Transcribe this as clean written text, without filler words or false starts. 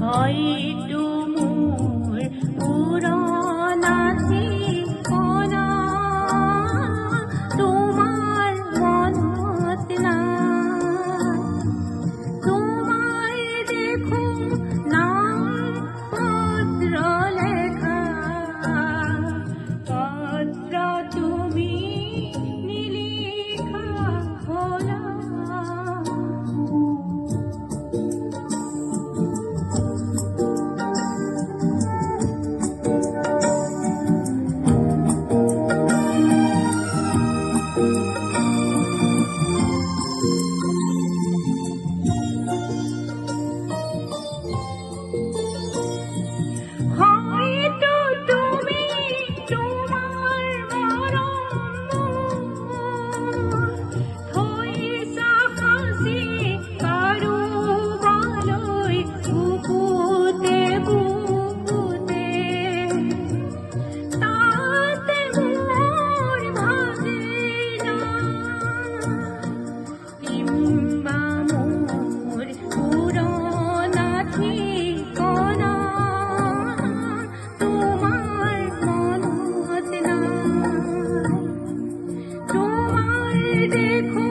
হয়তো মোর পুরনা ঠিকানা তোমার মনত নাই। তোমায় দেখো নাম পত্র লেখা, পত্র তুমি নিলিখা খোলা। হয়তো তুমি তোমার মরণ হইসা হাসি কারু বলই বুকুতে বুকুতে, তাতে মোর ভাসে না কিংবা মোর পুরনা ঠিকানা তোমার মনত নাই। তোমায় দেখো